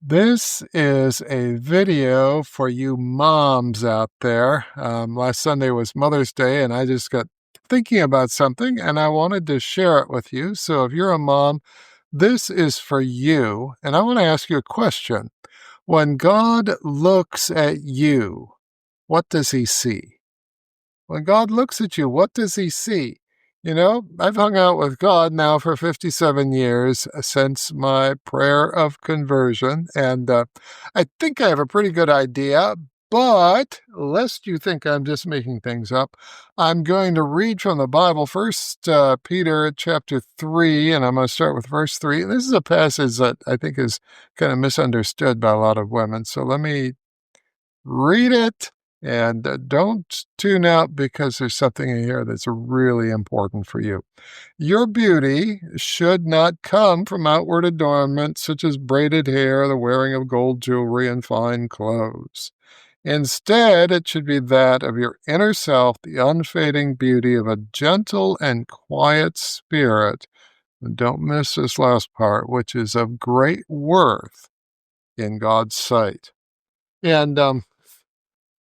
This is a video for you moms out there. Last Sunday was Mother's Day, and I just got thinking about something and I wanted to share it with you. So, if you're a mom, this is for you. And I want to ask you a question. When God looks at you, what does he see? When God looks at you, what does he see? I've hung out with God now for 57 years since my prayer of conversion, and I think I have a pretty good idea. But lest you think I'm just making things up, I'm going to read from the Bible, First Peter chapter 3, and I'm going to start with verse 3. And this is a passage that I think is kind of misunderstood by a lot of women. So let me read it, and don't tune out because there's something in here that's really important for you. Your beauty should not come from outward adornments such as braided hair, the wearing of gold jewelry, and fine clothes. Instead, it should be that of your inner self, the unfading beauty of a gentle and quiet spirit. And don't miss this last part, which is of great worth in God's sight. And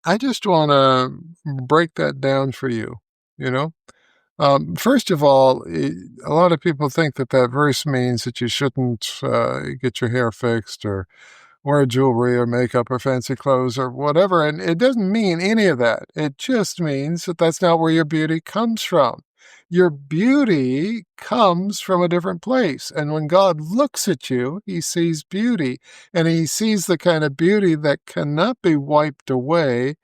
I just want to break that down for you, you know? First of all, a lot of people think that that verse means that you shouldn't get your hair fixed or wear jewelry or makeup or fancy clothes or whatever. And it doesn't mean any of that. It just means that that's not where your beauty comes from. Your beauty comes from a different place. And when God looks at you, he sees beauty. And he sees the kind of beauty that cannot be wiped away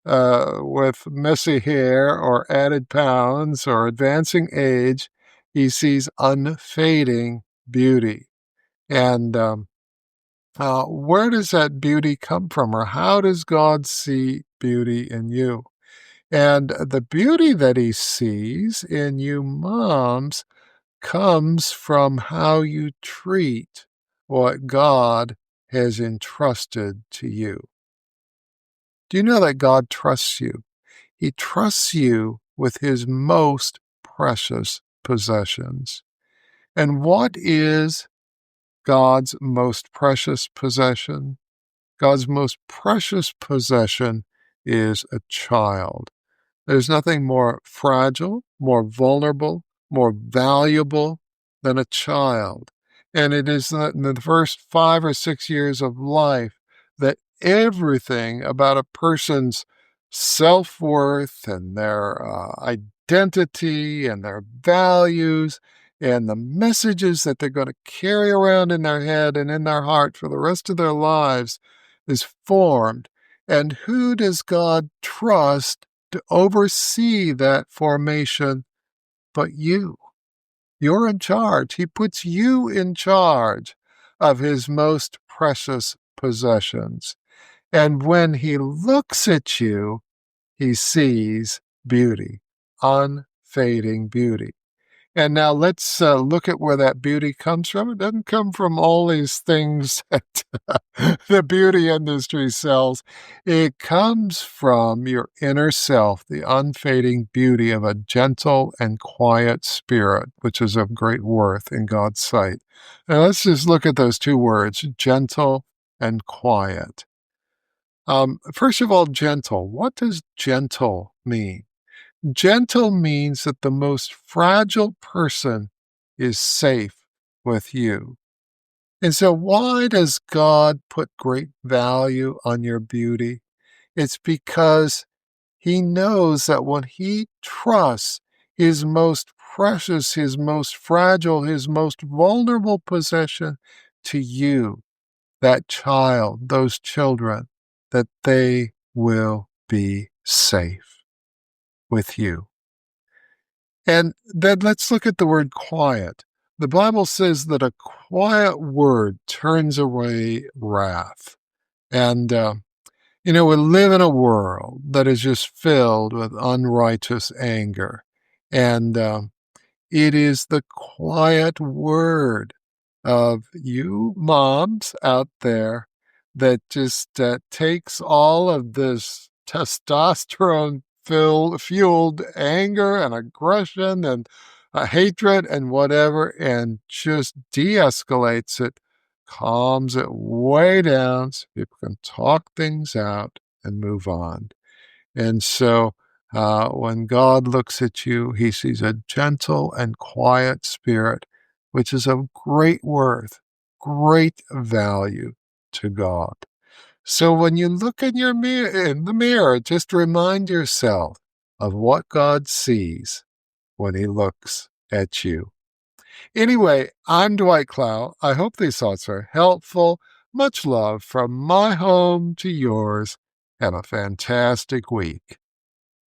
with messy hair or added pounds or advancing age. He sees unfading beauty. And where does that beauty come from, or how does God see beauty in you? And the beauty that he sees in you moms comes from how you treat what God has entrusted to you. Do you know that God trusts you? He trusts you with his most precious possessions. And what is God's most precious possession? God's most precious possession is a child. There's nothing more fragile, more vulnerable, more valuable than a child. And it is in the first 5 or 6 years of life that everything about a person's self-worth and their identity and their values and the messages that they're going to carry around in their head and in their heart for the rest of their lives is formed. And who does God trust to oversee that formation but you? You're in charge. He puts you in charge of his most precious possessions. And when he looks at you, he sees beauty, unfading beauty. And now let's look at where that beauty comes from. It doesn't come from all these things that the beauty industry sells. It comes from your inner self, the unfading beauty of a gentle and quiet spirit, which is of great worth in God's sight. Now let's just look at those two words, gentle and quiet. First of all, gentle. What does gentle mean? Gentle means that the most fragile person is safe with you. And so why does God put great value on your beauty? It's because he knows that when he trusts his most precious, his most fragile, his most vulnerable possession to you, that child, those children, that they will be safe with you. And then let's look at the word quiet. The Bible says that a quiet word turns away wrath. And, we live in a world that is just filled with unrighteous anger. And it is the quiet word of you moms out there that just takes all of this testosterone fueled anger and aggression and hatred and whatever and just de-escalates it calms it way down so people can talk things out and move on. And so when God looks at you, he sees a gentle and quiet spirit, which is of great worth, great value to God. So when you look in the mirror, just remind yourself of what God sees when he looks at you. Anyway, I'm Dwight Clow. I hope these thoughts are helpful. Much love from my home to yours. Have a fantastic week.